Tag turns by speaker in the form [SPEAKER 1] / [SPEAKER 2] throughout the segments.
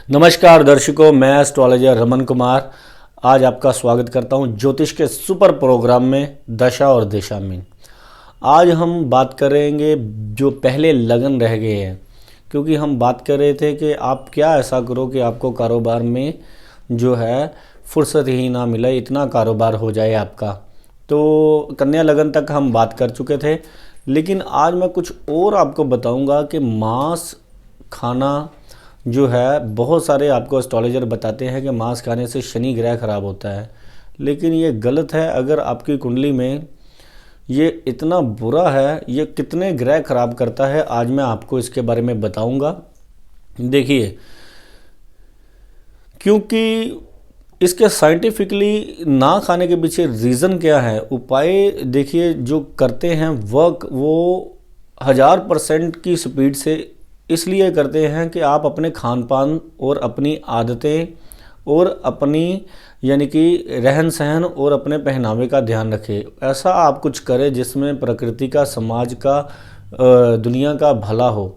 [SPEAKER 1] नमस्कार दर्शकों, मैं एस्ट्रोलॉजर रमन कुमार आज आपका स्वागत करता हूं ज्योतिष के सुपर प्रोग्राम में दशा और दिशा में। आज हम बात करेंगे जो पहले लगन रह गए हैं, क्योंकि हम बात कर रहे थे कि आप क्या ऐसा करो कि आपको कारोबार में जो है फुर्सत ही ना मिले, इतना कारोबार हो जाए आपका। तो कन्या लगन तक हम बात कर चुके थे, लेकिन आज मैं कुछ और आपको बताऊंगा कि मांस खाना जो है, बहुत सारे आपको एस्ट्रोलॉजर बताते हैं कि मांस खाने से शनि ग्रह खराब होता है, लेकिन ये गलत है। अगर आपकी कुंडली में ये इतना बुरा है, ये कितने ग्रह खराब करता है, आज मैं आपको इसके बारे में बताऊंगा। देखिए, क्योंकि इसके साइंटिफिकली ना खाने के पीछे रीज़न क्या है, उपाय देखिए जो करते हैं वर्क वो 1000% की स्पीड से इसलिए करते हैं कि आप अपने खान पान और अपनी आदतें और अपनी यानी कि रहन सहन और अपने पहनावे का ध्यान रखें। ऐसा आप कुछ करें जिसमें प्रकृति का, समाज का, दुनिया का भला हो।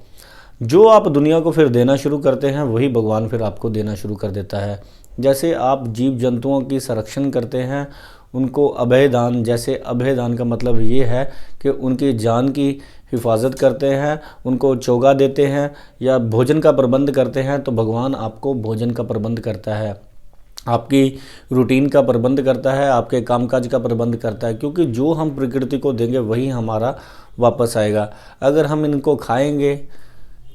[SPEAKER 1] जो आप दुनिया को फिर देना शुरू करते हैं वही भगवान फिर आपको देना शुरू कर देता है। जैसे आप जीव जंतुओं की संरक्षण करते हैं, उनको अभय दान, जैसे अभय दान का मतलब ये है कि उनकी जान की हिफाजत करते हैं, उनको चोगा देते हैं या भोजन का प्रबंध करते हैं, तो भगवान आपको भोजन का प्रबंध करता है, आपकी रूटीन का प्रबंध करता है, आपके कामकाज का प्रबंध करता है। क्योंकि जो हम प्रकृति को देंगे वही हमारा वापस आएगा। अगर हम इनको खाएंगे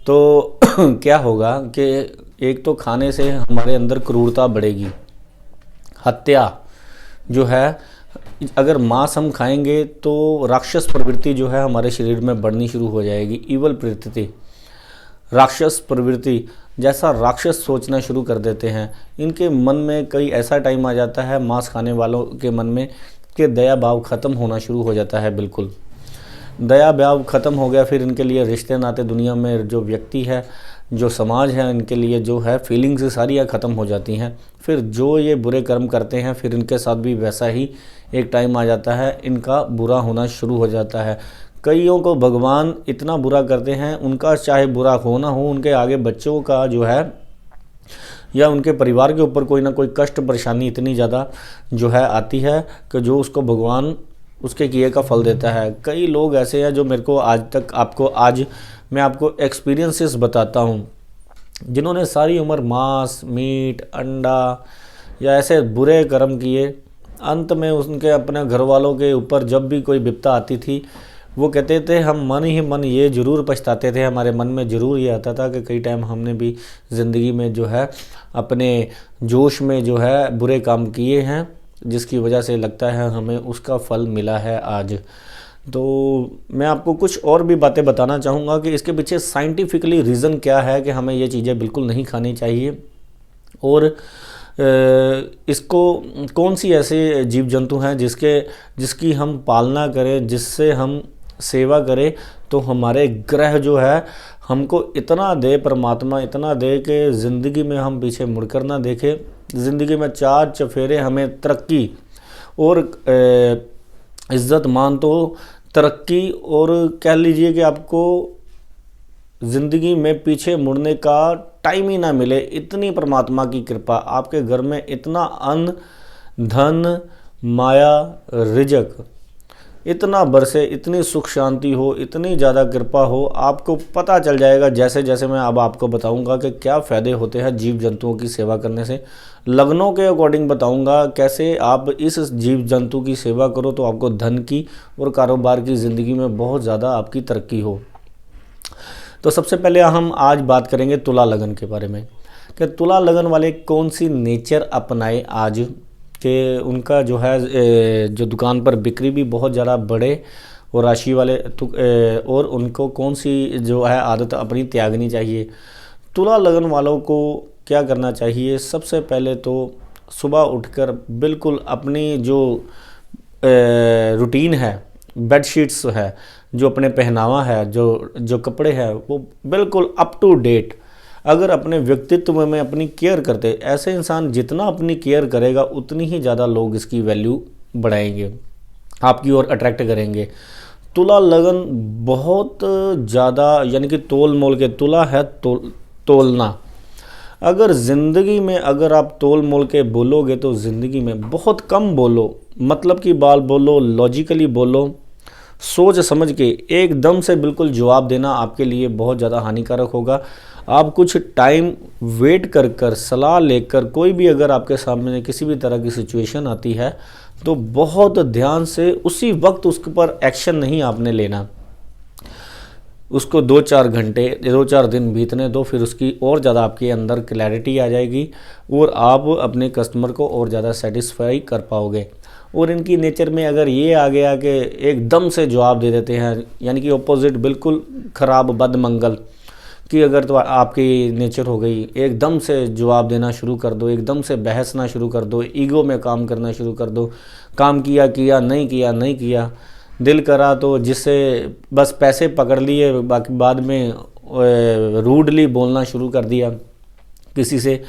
[SPEAKER 1] तो क्या होगा कि एक तो खाने से हमारे अंदर क्रूरता बढ़ेगी, हत्या जो है, अगर मांस हम खाएंगे तो राक्षस प्रवृत्ति जो है हमारे शरीर में बढ़नी शुरू हो जाएगी। इवल प्रवृत्ति, राक्षस प्रवृत्ति, जैसा राक्षस सोचना शुरू कर देते हैं। इनके मन में कई ऐसा टाइम आ जाता है मांस खाने वालों के मन में कि दया भाव ख़त्म होना शुरू हो जाता है। बिल्कुल दया भाव ख़त्म हो गया, फिर इनके लिए रिश्ते नाते, दुनिया में जो व्यक्ति है, जो समाज है, इनके लिए जो है फीलिंग्स सारी ख़त्म हो जाती हैं। फिर जो ये बुरे कर्म करते हैं फिर इनके साथ भी वैसा ही एक टाइम आ जाता है, इनका बुरा होना शुरू हो जाता है। कईयों को भगवान इतना बुरा करते हैं, उनका चाहे बुरा हो ना हो, उनके आगे बच्चों का जो है या उनके परिवार के ऊपर कोई ना कोई कष्ट परेशानी इतनी ज़्यादा जो है आती है कि जो उसको भगवान उसके किए का फल देता है। कई लोग ऐसे हैं जो मेरे को आज मैं आपको एक्सपीरियंसेस बताता हूँ, जिन्होंने सारी उम्र मांस, मीट, अंडा या ऐसे बुरे कर्म किए, अंत में उनके अपने घर वालों के ऊपर जब भी कोई विपदा आती थी, वो कहते थे, हम मन ही मन ये ज़रूर पछताते थे, हमारे मन में ज़रूर ये आता था कि कई टाइम हमने भी ज़िंदगी में जो है अपने जोश में जो है बुरे काम किए हैं, जिसकी वजह से लगता है हमें उसका फल मिला है आज। तो मैं आपको कुछ और भी बातें बताना चाहूँगा कि इसके पीछे साइंटिफिकली रीज़न क्या है कि हमें ये चीज़ें बिल्कुल नहीं खानी चाहिए, और इसको कौन सी ऐसे जीव जंतु हैं जिसकी हम पालना करें, जिससे हम सेवा करें, तो हमारे ग्रह जो है हमको इतना दे, परमात्मा इतना दे कि ज़िंदगी में हम पीछे मुड़कर ना देखें। ज़िंदगी में चार चफेरे हमें तरक्की और इज़्ज़त मान, तो तरक्की, और कह लीजिए कि आपको ज़िंदगी में पीछे मुड़ने का टाइम ही ना मिले, इतनी परमात्मा की कृपा। आपके घर में इतना अन्न, धन, माया, रिजक इतना बरसे, इतनी सुख शांति हो, इतनी ज़्यादा कृपा हो, आपको पता चल जाएगा जैसे जैसे मैं अब आपको बताऊंगा कि क्या फ़ायदे होते हैं जीव जंतुओं की सेवा करने से। लग्नों के अकॉर्डिंग बताऊंगा कैसे आप इस जीव जंतु की सेवा करो तो आपको धन की और कारोबार की ज़िंदगी में बहुत ज़्यादा आपकी तरक्की हो। तो सबसे पहले हम आज बात करेंगे तुला लगन के बारे में कि तुला लगन वाले कौन सी नेचर अपनाए आज कि उनका जो है जो दुकान पर बिक्री भी बहुत ज़्यादा बढ़े, और राशि वाले और उनको कौन सी जो है आदत अपनी त्यागनी चाहिए। तुला लगन वालों को क्या करना चाहिए, सबसे पहले तो सुबह उठकर बिल्कुल अपनी जो रूटीन है, बेडशीट्स है, जो अपने पहनावा है, जो कपड़े हैं, वो बिल्कुल अप टू डेट। अगर अपने व्यक्तित्व में अपनी केयर करते, ऐसे इंसान जितना अपनी केयर करेगा उतनी ही ज़्यादा लोग इसकी वैल्यू बढ़ाएंगे, आपकी ओर अट्रैक्ट करेंगे। तुला लगन बहुत ज़्यादा यानी कि तोल मोल के, तुला है तोलना, अगर ज़िंदगी में अगर आप तोल मोल के बोलोगे तो ज़िंदगी में बहुत कम बोलो, मतलब की बात बोलो, लॉजिकली बोलो, सोच समझ के एकदम से बिल्कुल जवाब देना आपके लिए बहुत ज़्यादा हानिकारक होगा। आप कुछ टाइम वेट कर कर सलाह लेकर, कोई भी अगर आपके सामने किसी भी तरह की सिचुएशन आती है तो बहुत ध्यान से उसी वक्त उसके ऊपर एक्शन नहीं आपने लेना। उसको 2-4 घंटे 2-4 दिन बीतने दो, फिर उसकी और ज़्यादा आपके अंदर क्लैरिटी आ जाएगी और आप अपने कस्टमर को और ज़्यादा सेटिस्फाई कर पाओगे। और इनकी नेचर में अगर ये आ गया कि एकदम से जवाब दे देते हैं, यानी कि ऑपोजिट बिल्कुल ख़राब बदमंगल कि अगर तो आपकी नेचर हो गई एकदम से जवाब देना शुरू कर दो, एकदम से बहसना शुरू कर दो, ईगो में काम करना शुरू कर दो, काम किया किया नहीं किया नहीं किया, दिल करा तो जिससे बस पैसे पकड़ लिए, बाकी बाद में रूडली बोलना शुरू कर दिया किसी से,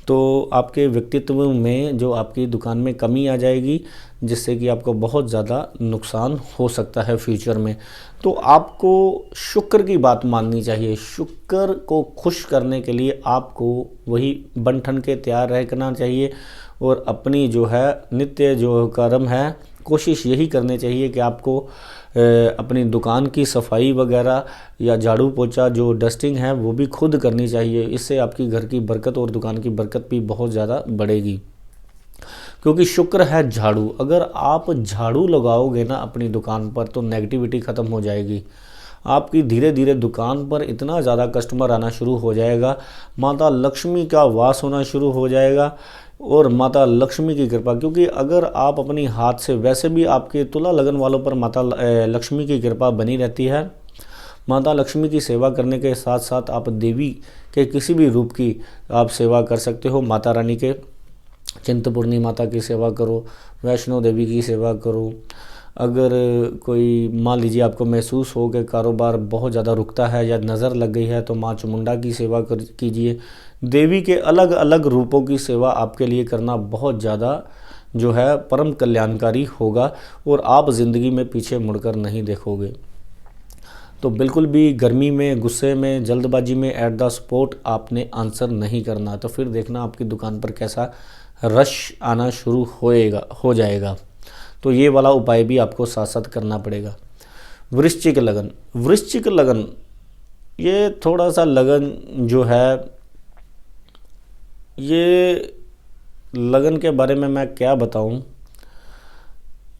[SPEAKER 1] तो आपके व्यक्तित्व में जो आपकी दुकान में कमी आ जाएगी, जिससे कि आपको बहुत ज़्यादा नुकसान हो सकता है फ्यूचर में। तो आपको शुक्र की बात माननी चाहिए। शुक्र को खुश करने के लिए आपको वही बन ठन के तैयार रहना चाहिए और अपनी जो है नित्य जो कर्म है कोशिश यही करनी चाहिए कि आपको अपनी दुकान की सफाई वगैरह या झाड़ू पोछा जो डस्टिंग है वो भी खुद करनी चाहिए। इससे आपकी घर की बरकत और दुकान की बरकत भी बहुत ज़्यादा बढ़ेगी, क्योंकि शुक्र है झाड़ू। अगर आप झाड़ू लगाओगे ना अपनी दुकान पर तो नेगेटिविटी ख़त्म हो जाएगी। आपकी धीरे धीरे दुकान पर इतना ज़्यादा कस्टमर आना शुरू हो जाएगा, माता लक्ष्मी का वास होना शुरू हो जाएगा और माता लक्ष्मी की कृपा, क्योंकि अगर आप अपनी हाथ से, वैसे भी आपके तुला लगन वालों पर माता लक्ष्मी की कृपा बनी रहती है। माता लक्ष्मी की सेवा करने के साथ साथ आप देवी के किसी भी रूप की आप सेवा कर सकते हो। माता रानी के चिंतपूर्णी माता की सेवा करो, वैष्णो देवी की सेवा करो। अगर कोई मान लीजिए आपको महसूस हो कि कारोबार बहुत ज़्यादा रुकता है या नज़र लग गई है तो माँ चामुंडा की सेवा कीजिए। देवी के अलग अलग रूपों की सेवा आपके लिए करना बहुत ज़्यादा जो है परम कल्याणकारी होगा और आप ज़िंदगी में पीछे मुड़कर नहीं देखोगे। तो बिल्कुल भी गर्मी में, गुस्से में, जल्दबाजी में एट द स्पॉट आपने आंसर नहीं करना, तो फिर देखना आपकी दुकान पर कैसा रश आना शुरू हो जाएगा। तो ये वाला उपाय भी आपको साथ साथ करना पड़ेगा। वृश्चिक लगन, वृश्चिक लगन ये थोड़ा सा लगन जो है, ये लगन के बारे में मैं क्या बताऊं।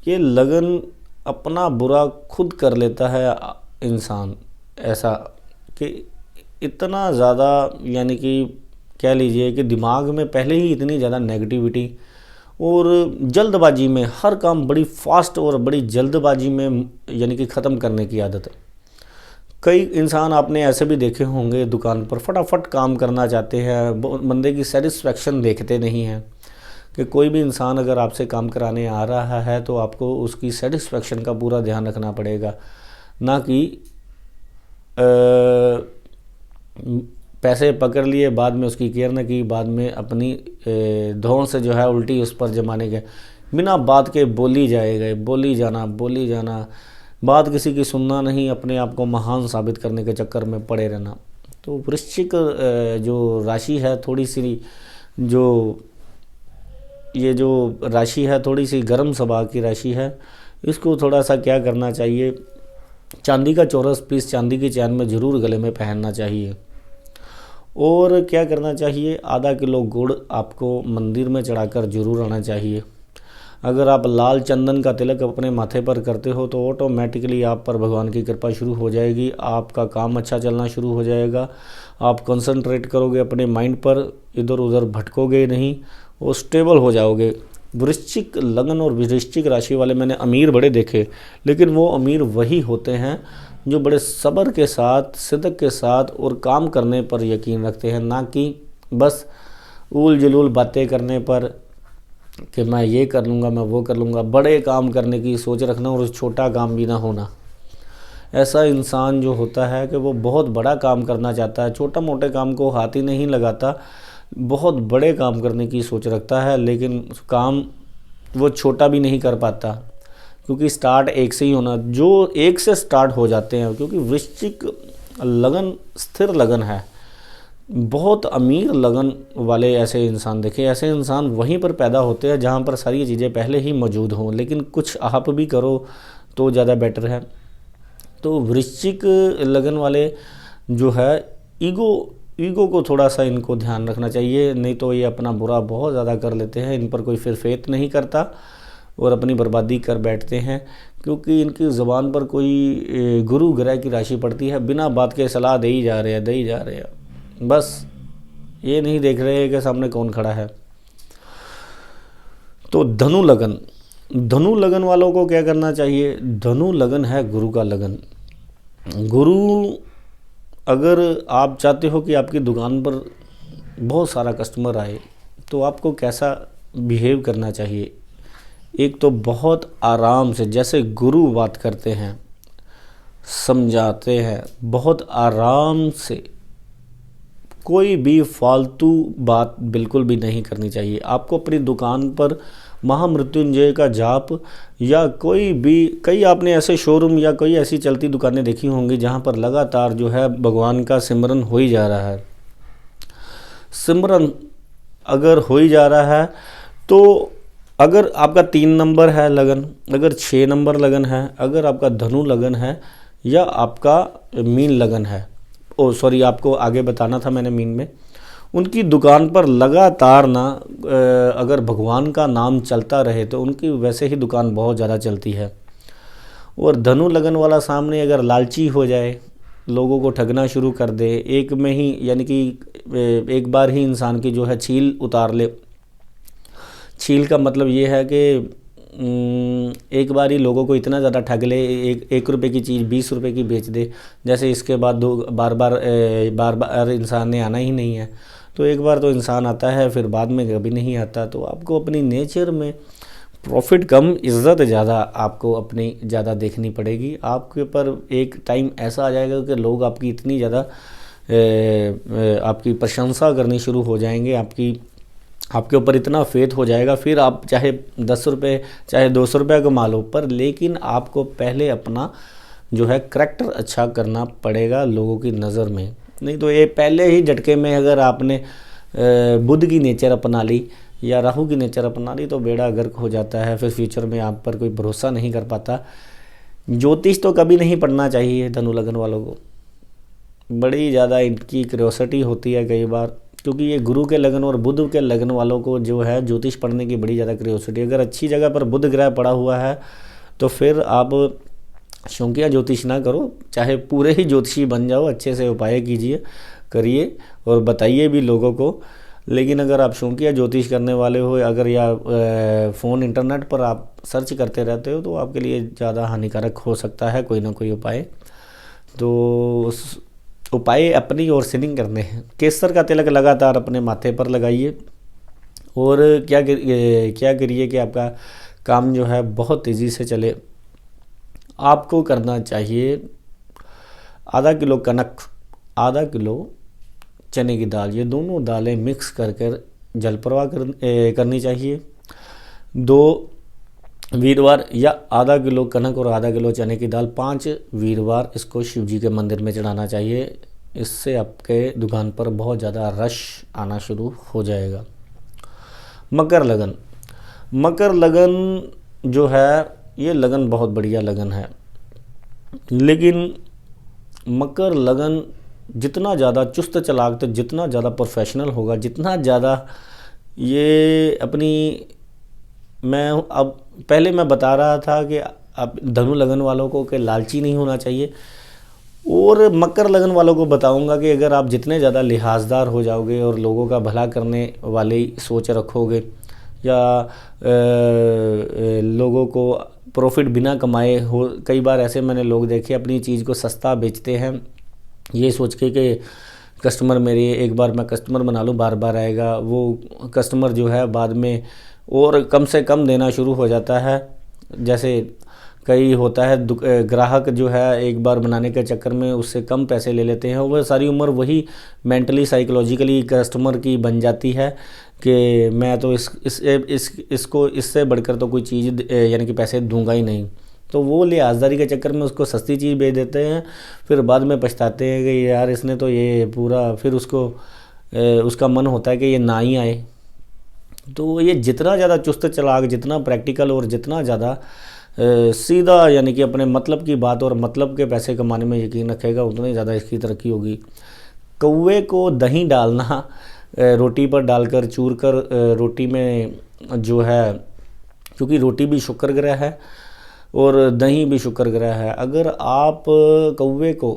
[SPEAKER 1] ये लगन अपना बुरा खुद कर लेता है इंसान, ऐसा कि इतना ज़्यादा, यानी कि कह लीजिए कि दिमाग में पहले ही इतनी ज़्यादा नेगेटिविटी और जल्दबाजी में हर काम बड़ी फास्ट और बड़ी जल्दबाजी में यानी कि ख़त्म करने की आदत है। कई इंसान आपने ऐसे भी देखे होंगे दुकान पर फटाफट काम करना चाहते हैं, बंदे की सेटिस्फेक्शन देखते नहीं हैं। कि कोई भी इंसान अगर आपसे काम कराने आ रहा है तो आपको उसकी सेटिस्फेक्शन का पूरा ध्यान रखना पड़ेगा, ना कि पैसे पकड़ लिए बाद में उसकी केयर न की, बाद में अपनी धौन से जो है उल्टी उस पर जमाने के, बिना बात के बोली जाना, बात किसी की सुनना नहीं, अपने आप को महान साबित करने के चक्कर में पड़े रहना। तो वृश्चिक जो राशि है थोड़ी सी, जो ये जो राशि है थोड़ी सी गर्म स्वभाव की राशि है। इसको थोड़ा सा क्या करना चाहिए, चांदी का चौरस पीस चांदी की चैन में ज़रूर गले में पहनना चाहिए। और क्या करना चाहिए, आधा किलो गुड़ आपको मंदिर में चढ़ाकर जरूर आना चाहिए। अगर आप लाल चंदन का तिलक अपने माथे पर करते हो तो ऑटोमेटिकली आप पर भगवान की कृपा शुरू हो जाएगी, आपका काम अच्छा चलना शुरू हो जाएगा। आप कंसंट्रेट करोगे अपने माइंड पर, इधर उधर भटकोगे नहीं और स्टेबल हो जाओगे। वृश्चिक लगन और वृश्चिक राशि वाले मैंने अमीर बड़े देखे, लेकिन वो अमीर वही होते हैं जो बड़े सब्र के साथ, सिद्क के साथ और काम करने पर यकीन रखते हैं, ना कि बस उल जलूल बातें करने पर कि मैं ये कर लूँगा, मैं वो कर लूँगा। बड़े काम करने की सोच रखना और छोटा काम भी ना होना। ऐसा इंसान जो होता है कि वो बहुत बड़ा काम करना चाहता है, छोटा मोटे काम को हाथ ही नहीं लगाता, बहुत बड़े काम करने की सोच रखता है, लेकिन काम वो छोटा भी नहीं कर पाता, क्योंकि स्टार्ट एक से ही होना, जो एक से स्टार्ट हो जाते हैं। क्योंकि वृश्चिक लगन स्थिर लगन है, बहुत अमीर लगन वाले ऐसे इंसान देखे, ऐसे इंसान वहीं पर पैदा होते हैं जहाँ पर सारी चीज़ें पहले ही मौजूद हों, लेकिन कुछ आप भी करो तो ज़्यादा बेटर है। तो वृश्चिक लगन वाले जो है ईगो ईगो को थोड़ा सा इनको ध्यान रखना चाहिए, नहीं तो ये अपना बुरा बहुत ज़्यादा कर लेते हैं, इन पर कोई फिर फेथ नहीं करता और अपनी बर्बादी कर बैठते हैं, क्योंकि इनकी ज़ुबान पर कोई गुरु ग्रह की राशि पड़ती है, बिना बात के सलाह दे ही जा रहे हैं, बस ये नहीं देख रहे हैं कि सामने कौन खड़ा है। तो धनु लगन वालों को क्या करना चाहिए? धनु लगन है गुरु का लगन। गुरु, अगर आप चाहते हो कि आपकी दुकान पर बहुत सारा कस्टमर आए तो आपको कैसा बिहेव करना चाहिए? एक तो बहुत आराम से, जैसे गुरु बात करते हैं, समझाते हैं, बहुत आराम से, कोई भी फालतू बात बिल्कुल भी नहीं करनी चाहिए। आपको अपनी दुकान पर महामृत्युंजय का जाप या कोई भी, कई आपने ऐसे शोरूम या कोई ऐसी चलती दुकानें देखी होंगी जहां पर लगातार जो है भगवान का सिमरन हो ही जा रहा है। सिमरन अगर हो ही जा रहा है तो अगर आपका 3 नंबर है लगन, अगर 6 नंबर लगन है, अगर आपका धनु लगन है या आपका मीन लगन है, आपको आगे बताना था मैंने मीन में, उनकी दुकान पर लगातार ना अगर भगवान का नाम चलता रहे तो उनकी वैसे ही दुकान बहुत ज़्यादा चलती है। और धनु लगन वाला सामने अगर लालची हो जाए, लोगों को ठगना शुरू कर दे, एक में ही यानी कि एक बार ही इंसान की जो है छील उतार ले। छील का मतलब ये है कि एक बार ही लोगों को इतना ज़्यादा ठग ले, एक रुपये की चीज़ 20 रुपये की बेच दे, जैसे इसके बाद बार बार इंसान ने आना ही नहीं है। तो एक बार तो इंसान आता है, फिर बाद में कभी नहीं आता। तो आपको अपनी नेचर में प्रॉफिट कम, इज़्ज़त ज़्यादा आपको अपनी ज़्यादा देखनी पड़ेगी। आपके ऊपर एक टाइम ऐसा आ जाएगा कि लोग आपकी इतनी ज़्यादा आपकी प्रशंसा करनी शुरू हो जाएंगे, आपके ऊपर इतना फेथ हो जाएगा, फिर आप चाहे 10 रुपये चाहे 200 रुपये कमा लो, पर लेकिन आपको पहले अपना जो है करैक्टर अच्छा करना पड़ेगा लोगों की नज़र में। नहीं तो ये पहले ही झटके में अगर आपने बुध की नेचर अपना ली या राहु की नेचर अपना ली तो बेड़ा गर्क हो जाता है, फिर फ्यूचर में आप पर कोई भरोसा नहीं कर पाता। ज्योतिष तो कभी नहीं पढ़ना चाहिए धनु लगन वालों को, बड़ी ज़्यादा इनकी क्यूरियोसिटी होती है कई बार, क्योंकि ये गुरु के लगन और बुध के लगन वालों को जो है ज्योतिष पढ़ने की बड़ी ज़्यादा क्यूरियोसिटी। अगर अच्छी जगह पर बुध ग्रह पड़ा हुआ है तो फिर आप शौकिया ज्योतिष ना करो, चाहे पूरे ही ज्योतिषी बन जाओ, अच्छे से उपाय कीजिए, करिए और बताइए भी लोगों को। लेकिन अगर आप शौकिया ज्योतिष करने वाले हो, अगर या फ़ोन इंटरनेट पर आप सर्च करते रहते हो, तो आपके लिए ज़्यादा हानिकारक हो सकता है कोई ना कोई उपाय। तो उस उपाय अपनी ओर से नहीं करने हैं। केसर का तिलक लगातार अपने माथे पर लगाइए और क्या करिए कि आपका काम जो है बहुत तेज़ी से चले। आपको करना चाहिए आधा किलो कनक, आधा किलो चने की दाल, ये दोनों दालें मिक्स कर जल प्रवाह करनी चाहिए। 2 वीरवार या आधा किलो कनक और आधा किलो चने की दाल 5 वीरवार इसको शिव जी के मंदिर में चढ़ाना चाहिए। इससे आपके दुकान पर बहुत ज़्यादा रश आना शुरू हो जाएगा। मकर लगन जो है ये लगन बहुत बढ़िया लगन है, लेकिन मकर लगन जितना ज़्यादा चुस्त चालाक, तो जितना ज़्यादा प्रोफेशनल होगा, जितना ज़्यादा ये अपनी, पहले मैं बता रहा था कि अब धनु लगन वालों को कि लालची नहीं होना चाहिए, और मकर लगन वालों को बताऊंगा कि अगर आप जितने ज़्यादा लिहाजदार हो जाओगे और लोगों का भला करने वाली सोच रखोगे या लोगों को प्रॉफिट बिना कमाए हो, कई बार ऐसे मैंने लोग देखे अपनी चीज़ को सस्ता बेचते हैं ये सोच के कि कस्टमर मेरे, एक बार मैं कस्टमर बना लूँ बार बार आएगा, वो कस्टमर जो है बाद में और कम से कम देना शुरू हो जाता है। जैसे कई होता है ग्राहक जो है एक बार बनाने के चक्कर में उससे कम पैसे ले लेते हैं, वह सारी उम्र वही मेंटली साइकोलॉजिकली कस्टमर की बन जाती है कि मैं तो इसको इससे बढ़कर तो कोई चीज़ यानी कि पैसे दूंगा ही नहीं। तो वो लिहाजदारी के चक्कर में उसको सस्ती चीज़ बेच देते हैं, फिर बाद में पछताते हैं कि यार इसने तो ये पूरा, फिर उसको उसका मन होता है कि ये ना ही आए। तो ये जितना ज़्यादा चुस्त चालाक, जितना प्रैक्टिकल और जितना ज़्यादा सीधा, यानी कि अपने मतलब की बात और मतलब के पैसे कमाने में यकीन रखेगा, उतना ही ज़्यादा इसकी तरक्की होगी। कौवे को दही डालना, रोटी पर डालकर चूर कर रोटी में जो है, क्योंकि रोटी भी शुक्र ग्रह है और दही भी शुक्र ग्रह है, अगर आप कौवे को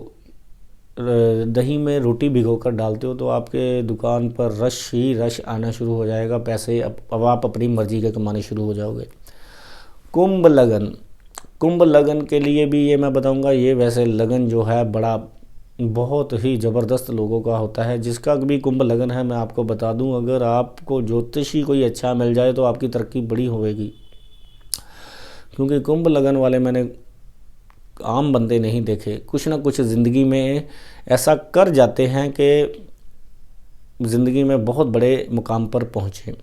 [SPEAKER 1] दही में रोटी भिगोकर डालते हो तो आपके दुकान पर रश ही रश आना शुरू हो जाएगा, पैसे अब आप अपनी मर्जी के कमाने शुरू हो जाओगे। कुंभ लगन, कुंभ लगन के लिए भी ये मैं बताऊंगा, ये वैसे लगन जो है बड़ा बहुत ही ज़बरदस्त लोगों का होता है। जिसका भी कुंभ लगन है, मैं आपको बता दूं, अगर आपको ज्योतिषी कोई अच्छा मिल जाए तो आपकी तरक्की बड़ी होगी, क्योंकि कुंभ लगन वाले मैंने आम बंदे नहीं देखे, कुछ ना कुछ ज़िंदगी में ऐसा कर जाते हैं कि ज़िंदगी में बहुत बड़े मुकाम पर पहुँचे।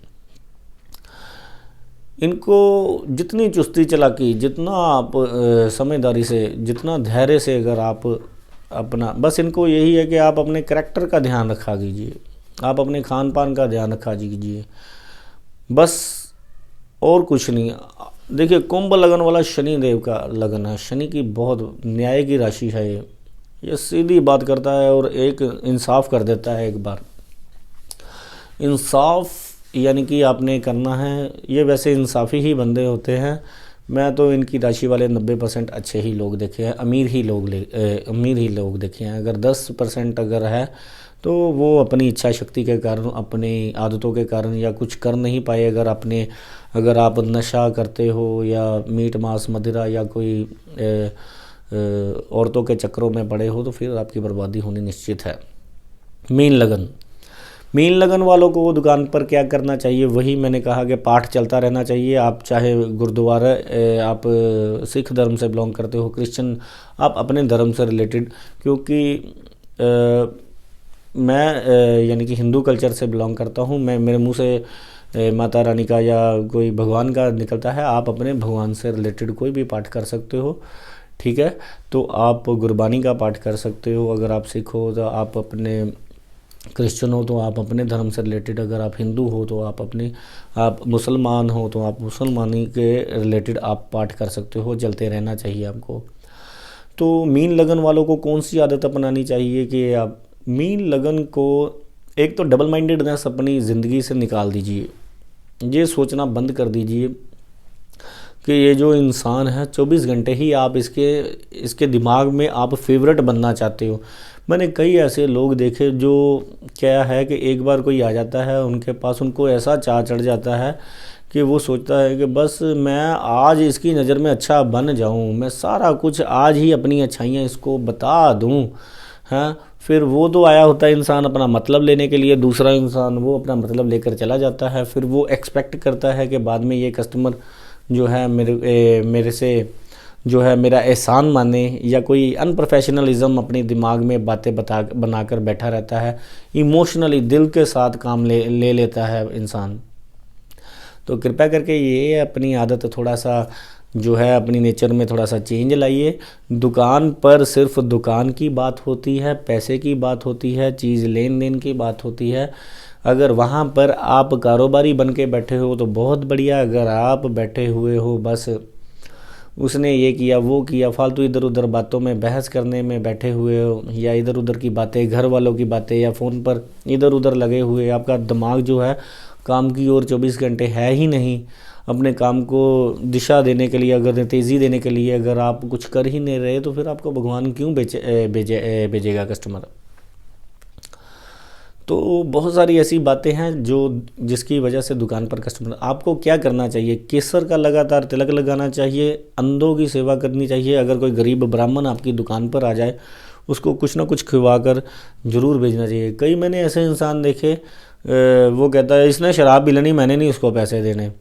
[SPEAKER 1] इनको जितनी चुस्ती चालाकी, जितना आप समझदारी से, जितना धैर्य से अगर आप अपना, बस इनको यही है कि आप अपने करैक्टर का ध्यान रखा कीजिए, आप अपने खान पान का ध्यान रखा कीजिए, बस और कुछ नहीं। देखिए कुंभ लगन वाला शनि देव का लगन है, शनि की बहुत न्याय की राशि है ये सीधी बात करता है और एक इंसाफ कर देता है। एक बार इंसाफ यानी कि आपने करना है, ये वैसे इंसाफी ही बंदे होते हैं। मैं तो इनकी राशि वाले 90% अच्छे ही लोग देखे हैं, अमीर ही लोग देखे हैं। अगर 10% अगर है तो वो अपनी इच्छा शक्ति के कारण, अपनी आदतों के कारण या कुछ कर नहीं पाए। अगर आप नशा करते हो या मीट मांस मदिरा या कोई औरतों के चक्करों में पड़े हो तो फिर आपकी बर्बादी होनी निश्चित है। मीन लगन वालों को दुकान पर क्या करना चाहिए, वही मैंने कहा कि पाठ चलता रहना चाहिए। आप चाहे गुरुद्वारा, आप सिख धर्म से बिलोंग करते हो, क्रिश्चियन, आप अपने धर्म से रिलेटेड, क्योंकि मैं यानी कि हिंदू कल्चर से बिलोंग करता हूँ, मैं मेरे मुंह से माता रानी का या कोई भगवान का निकलता है। आप अपने भगवान से रिलेटेड कोई भी पाठ कर सकते हो, ठीक है। तो आप गुरबानी का पाठ कर सकते हो, अगर आप सिख हो तो आप अपने, क्रिश्चियन हो तो आप अपने धर्म से रिलेटेड, अगर आप हिंदू हो तो आप मुसलमान हो तो आप मुसलमानी के रिलेटेड आप पाठ कर सकते हो। चलते रहना चाहिए आपको। तो मीन लगन वालों को कौन सी आदत अपनानी चाहिए कि आप मीन लगन को, एक तो डबल माइंडेडनेस अपनी ज़िंदगी से निकाल दीजिए। ये सोचना बंद कर दीजिए कि ये जो इंसान है 24 घंटे ही आप इसके दिमाग में आप फेवरेट बनना चाहते हो। मैंने कई ऐसे लोग देखे जो क्या है कि एक बार कोई आ जाता है उनके पास, उनको ऐसा चाह चढ़ जाता है कि वो सोचता है कि बस मैं आज इसकी नज़र में अच्छा बन जाऊं, मैं सारा कुछ आज ही अपनी अच्छाइयाँ इसको बता दूं। हाँ, फिर वो तो आया होता है इंसान अपना मतलब लेने के लिए, दूसरा इंसान वो अपना मतलब लेकर चला जाता है। फिर वो एक्सपेक्ट करता है कि बाद में ये कस्टमर जो है मेरे से जो है मेरा एहसान माने, या कोई अनप्रोफेशनलिज्म अपने दिमाग में बातें बनाकर बैठा रहता है। इमोशनली दिल के साथ काम ले लेता है इंसान। तो कृपया करके ये अपनी आदत थोड़ा सा जो है अपनी नेचर में थोड़ा सा चेंज लाइए। दुकान पर सिर्फ दुकान की बात होती है, पैसे की बात होती है, चीज़ लेन देन की बात होती है। अगर वहाँ पर आप कारोबारी बन के बैठे हो तो बहुत बढ़िया। अगर आप बैठे हुए हो बस उसने ये किया वो किया, फालतू इधर उधर बातों में बहस करने में बैठे हुए हो, या इधर उधर की बातें, घर वालों की बातें, या फ़ोन पर इधर उधर लगे हुए, आपका दिमाग जो है काम की ओर 24 घंटे है ही नहीं। अपने काम को दिशा देने के लिए, अगर तेज़ी देने के लिए अगर आप कुछ कर ही नहीं रहे तो फिर आपको भगवान क्यों भेजेगा कस्टमर। तो बहुत सारी ऐसी बातें हैं जिसकी वजह से दुकान पर कस्टमर, आपको क्या करना चाहिए, केसर का लगातार तिलक लगाना चाहिए, अंधों की सेवा करनी चाहिए। अगर कोई गरीब ब्राह्मण आपकी दुकान पर आ जाए उसको कुछ ना कुछ खिलवा कर ज़रूर भेजना चाहिए। कई मैंने ऐसे इंसान देखे, वो कहता है इसने शराब पी लेनी, मैंने नहीं उसको पैसे देने,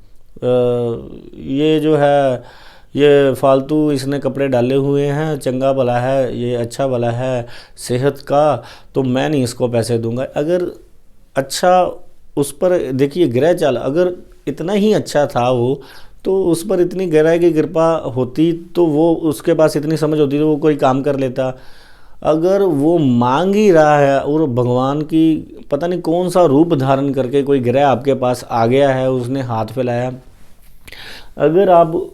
[SPEAKER 1] ये जो है ये फालतू इसने कपड़े डाले हुए हैं, चंगा भला है, ये अच्छा भला है सेहत का, तो मैं नहीं इसको पैसे दूंगा। अगर अच्छा उस पर देखिए ग्रह चाल, अगर इतना ही अच्छा था वो तो उस पर इतनी गहराई की कृपा होती तो वो उसके पास इतनी समझ होती तो वो कोई काम कर लेता। अगर वो मांग ही रहा है और भगवान की पता नहीं कौन सा रूप धारण करके कोई ग्रह आपके पास आ गया है, उसने हाथ फैलाया, अगर आप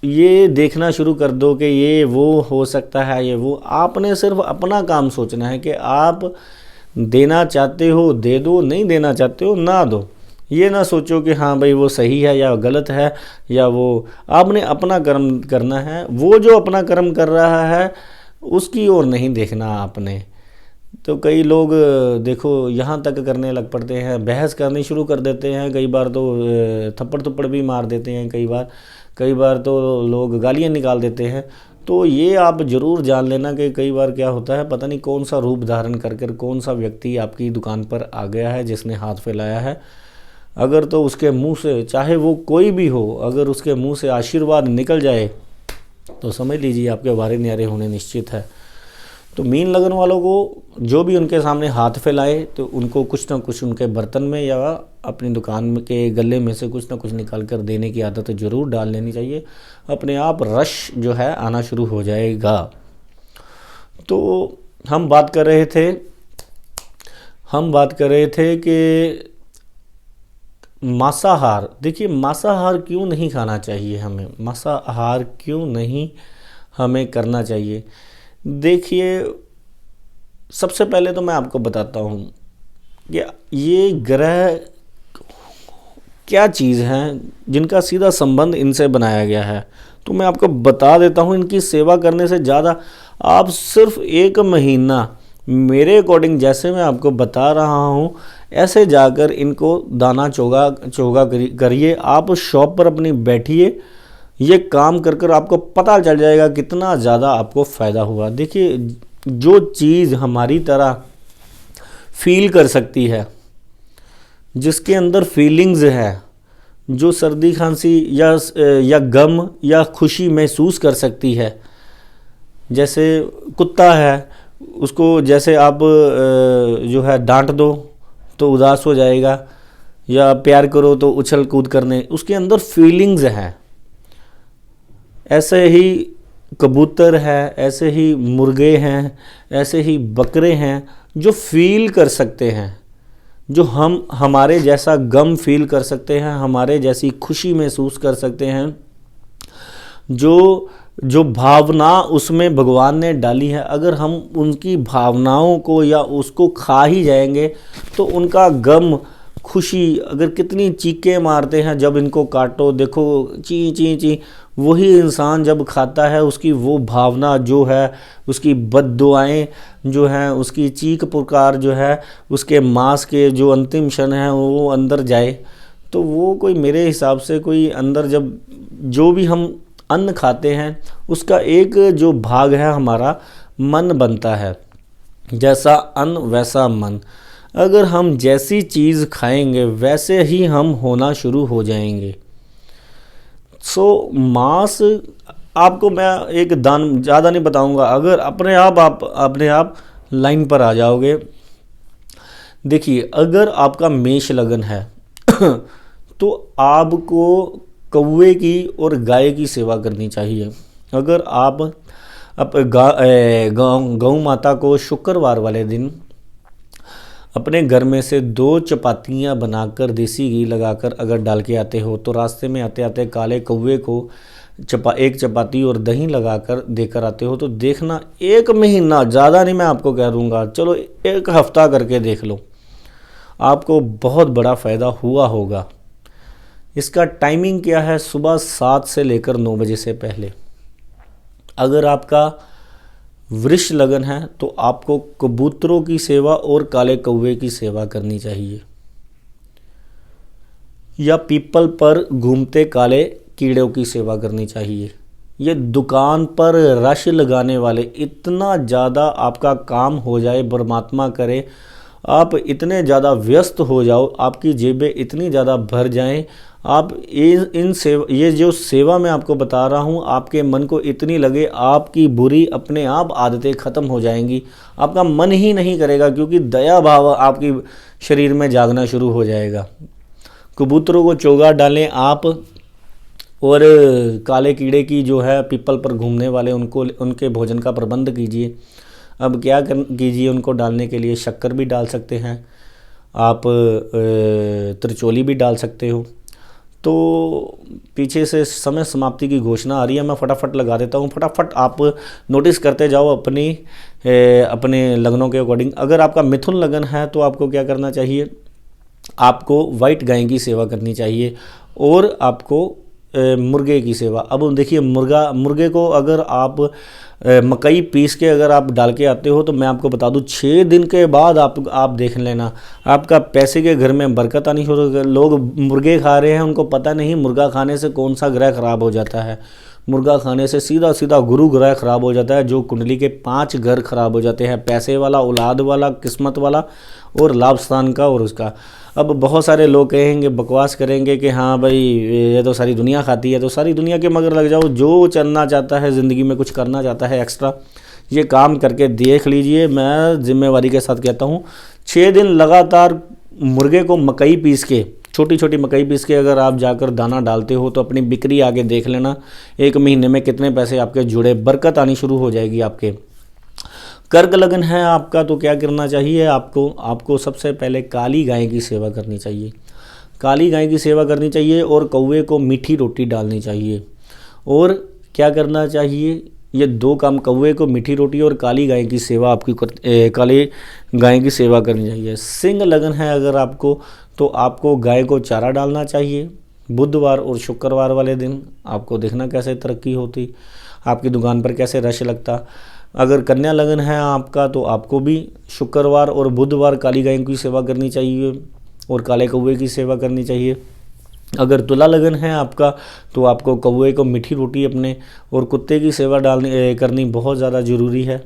[SPEAKER 1] ये देखना शुरू कर दो कि ये वो हो सकता है, ये वो, आपने सिर्फ अपना काम सोचना है कि आप देना चाहते हो दे दो, नहीं देना चाहते हो ना दो। ये ना सोचो कि हाँ भाई वो सही है या गलत है, या वो, आपने अपना कर्म करना है। वो जो अपना कर्म कर रहा है उसकी ओर नहीं देखना आपने। तो कई लोग देखो यहाँ तक करने लग पड़ते हैं, बहस करनी शुरू कर देते हैं, कई बार तो थप्पड़ थप्पड़ भी मार देते हैं, कई बार तो लोग गालियाँ निकाल देते हैं। तो ये आप ज़रूर जान लेना कि कई बार क्या होता है, पता नहीं कौन सा रूप धारण कर कौन सा व्यक्ति आपकी दुकान पर आ गया है जिसने हाथ फैलाया है। अगर तो उसके मुंह से, चाहे वो कोई भी हो, अगर उसके मुंह से आशीर्वाद निकल जाए तो समझ लीजिए आपके वारे न्यारे होने निश्चित है। तो मीन लगन वालों को जो भी उनके सामने हाथ फैलाए तो उनको कुछ ना कुछ उनके बर्तन में या अपनी दुकान के गले में से कुछ ना कुछ निकाल कर देने की आदत ज़रूर डाल लेनी चाहिए। अपने आप रश जो है आना शुरू हो जाएगा। तो हम बात कर रहे थे कि मांसाहार, देखिए मांसाहार क्यों नहीं खाना चाहिए हमें, मांसाहार क्यों नहीं हमें करना चाहिए। देखिए सबसे पहले तो मैं आपको बताता हूँ कि ये ग्रह क्या चीज़ हैं जिनका सीधा संबंध इनसे बनाया गया है। तो मैं आपको बता देता हूँ, इनकी सेवा करने से ज़्यादा आप सिर्फ 1 महीना मेरे अकॉर्डिंग जैसे मैं आपको बता रहा हूँ ऐसे जाकर इनको दाना चोगा करिए। आप शॉप पर अपनी बैठिए, ये काम कर आपको पता चल जाएगा कितना ज़्यादा आपको फ़ायदा हुआ। देखिए जो चीज़ हमारी तरह फील कर सकती है, जिसके अंदर फीलिंग्स है, जो सर्दी खांसी या गम या खुशी महसूस कर सकती है, जैसे कुत्ता है, उसको जैसे आप जो है डांट दो तो उदास हो जाएगा, या प्यार करो तो उछल कूद करने, उसके अंदर फीलिंग्स हैं। ऐसे ही कबूतर है, ऐसे ही मुर्गे हैं, ऐसे ही बकरे हैं जो फील कर सकते हैं, जो हमारे जैसा गम फील कर सकते हैं, हमारे जैसी खुशी महसूस कर सकते हैं। जो भावना उसमें भगवान ने डाली है, अगर हम उनकी भावनाओं को या उसको खा ही जाएंगे तो उनका गम खुशी, अगर कितनी चीखें मारते हैं जब इनको काटो, देखो ची ची ची, वही इंसान जब खाता है उसकी वो भावना जो है, उसकी बद्दुआएं जो हैं, उसकी चीख पुकार जो है, उसके मांस के जो अंतिम क्षण है वो अंदर जाए, तो वो कोई मेरे हिसाब से कोई अंदर जब जो भी हम अन्न खाते हैं उसका एक जो भाग है हमारा मन बनता है। जैसा अन्न वैसा मन, अगर हम जैसी चीज़ खाएंगे वैसे ही हम होना शुरू हो जाएंगे। सो मांस आपको मैं एक दान ज़्यादा नहीं बताऊंगा, अगर अपने आप लाइन पर आ जाओगे। देखिए अगर आपका मेष लगन है तो आपको कौवे की और गाय की सेवा करनी चाहिए। अगर आप गौ माता को शुक्रवार वाले दिन अपने घर में से 2 चपातियाँ बनाकर देसी घी लगाकर अगर डाल के आते हो तो रास्ते में आते आते काले कौवे को एक चपाती और दही लगाकर देकर आते हो तो देखना 1 महीना, ज़्यादा नहीं मैं आपको कह दूँगा, चलो 1 हफ्ता करके देख लो, आपको बहुत बड़ा फ़ायदा हुआ होगा। इसका टाइमिंग क्या है, सुबह 7 से लेकर 9 बजे से पहले। अगर आपका वृष लगन है तो आपको कबूतरों की सेवा और काले कौवे की सेवा करनी चाहिए, या पीपल पर घूमते काले कीड़ों की सेवा करनी चाहिए। ये दुकान पर रश लगाने वाले, इतना ज़्यादा आपका काम हो जाए, परमात्मा करे आप इतने ज़्यादा व्यस्त हो जाओ, आपकी जेबें इतनी ज़्यादा भर जाएं, आप ये जो सेवा मैं आपको बता रहा हूँ, आपके मन को इतनी लगे, आपकी बुरी अपने आप आदतें ख़त्म हो जाएंगी, आपका मन ही नहीं करेगा, क्योंकि दया भाव आपकी शरीर में जागना शुरू हो जाएगा। कबूतरों को चोगा डालें आप, और काले कीड़े की जो है पीपल पर घूमने वाले उनको उनके भोजन का प्रबंध कीजिए। अब क्या कीजिए, उनको डालने के लिए शक्कर भी डाल सकते हैं आप, त्रिचोली भी डाल सकते हो। तो पीछे से समय समाप्ति की घोषणा आ रही है, मैं फटाफट लगा देता हूँ। फटाफट आप नोटिस करते जाओ अपने लगनों के अकॉर्डिंग। अगर आपका मिथुन लगन है तो आपको क्या करना चाहिए, आपको वाइट गाय की सेवा करनी चाहिए और आपको मुर्गे की सेवा। अब देखिए मुर्गे को अगर आप मकई पीस के अगर आप डाल के आते हो तो मैं आपको बता दूं 6 दिन के बाद आप देख लेना आपका पैसे के घर में बरकत आनी शुरू हो। लोग मुर्गे खा रहे हैं, उनको पता नहीं मुर्गा खाने से कौन सा ग्रह खराब हो जाता है। मुर्गा खाने से सीधा सीधा गुरु ग्रह खराब हो जाता है, जो कुंडली के 5 घर खराब हो जाते हैं, पैसे वाला, औलाद वाला, किस्मत वाला और लाभ स्थान का और उसका। अब बहुत सारे लोग कहेंगे, बकवास करेंगे कि हाँ भाई ये तो सारी दुनिया खाती है, तो सारी दुनिया के मगर लग जाओ। जो चलना चाहता है ज़िंदगी में, कुछ करना चाहता है एक्स्ट्रा, ये काम करके देख लीजिए। मैं जिम्मेवारी के साथ कहता हूँ 6 दिन लगातार मुर्गे को मकई पीस के, छोटी छोटी मकई पीस के अगर आप जाकर दाना डालते हो तो अपनी बिक्री आगे देख लेना, 1 महीने में कितने पैसे आपके जुड़े, बरकत आनी शुरू हो जाएगी आपके। कर्क लगन है आपका तो क्या करना चाहिए, आपको सबसे पहले काली गाय की सेवा करनी चाहिए। काली गाय की सेवा करनी चाहिए और कौवे को मीठी रोटी डालनी चाहिए। और क्या करना चाहिए, ये 2 काम, कौवे को मीठी रोटी और काली गाय की सेवा काली गाय की सेवा करनी चाहिए। सिंह लगन है अगर आपको, तो आपको गाय को चारा डालना चाहिए। बुधवार और शुक्रवार वाले दिन आपको देखना कैसे तरक्की होती, आपकी दुकान पर कैसे रश लगता। अगर कन्या लगन है आपका तो आपको भी शुक्रवार और बुधवार काली गाय की सेवा करनी चाहिए और काले कौवे की सेवा करनी चाहिए। अगर तुला लगन है आपका तो आपको कौवे को मीठी रोटी अपने और कुत्ते की सेवा करनी बहुत ज़्यादा ज़रूरी है।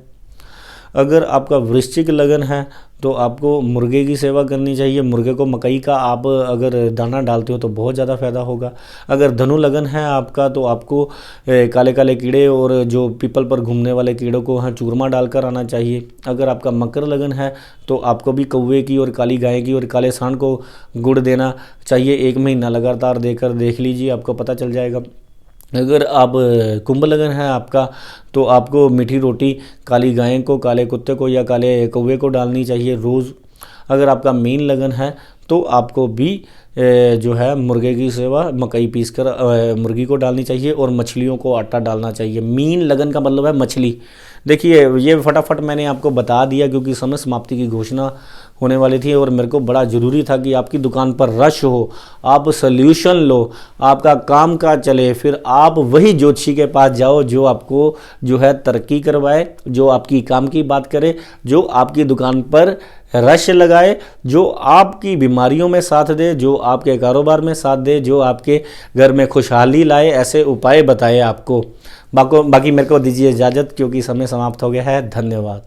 [SPEAKER 1] अगर आपका वृश्चिक लगन है तो आपको मुर्गे की सेवा करनी चाहिए। मुर्गे को मकई का आप अगर दाना डालते हो तो बहुत ज़्यादा फ़ायदा होगा। अगर धनु लगन है आपका तो आपको काले काले कीड़े और जो पीपल पर घूमने वाले कीड़ों को वहाँ चूरमा डालकर आना चाहिए। अगर आपका मकर लगन है तो आपको भी कौवे की और काली गाय की और काले सांड को गुड़ देना चाहिए। 1 महीना लगातार देकर देख लीजिए, आपको पता चल जाएगा। अगर आप कुंभ लगन है आपका तो आपको मीठी रोटी काली गाय को, काले कुत्ते को या काले कौवे को डालनी चाहिए रोज़। अगर आपका मीन लगन है तो आपको भी जो है मुर्गे की सेवा मकई पीस कर मुर्गी को डालनी चाहिए और मछलियों को आटा डालना चाहिए। मीन लगन का मतलब है मछली। देखिए ये फटाफट मैंने आपको बता दिया क्योंकि समय समाप्ति की घोषणा होने वाली थी और मेरे को बड़ा ज़रूरी था कि आपकी दुकान पर रश हो, आप सल्यूशन लो, आपका काम का चले, फिर आप वही ज्योतिषी के पास जाओ जो आपको जो है तरक्की करवाए, जो आपकी काम की बात करे, जो आपकी दुकान पर रश लगाए, जो आपकी बीमारियों में साथ दे, जो आपके कारोबार में साथ दे, जो आपके घर में खुशहाली लाए। ऐसे उपाय बताए आपको। बाकी मेरे को दीजिए इजाज़त क्योंकि समय समाप्त हो गया है। धन्यवाद।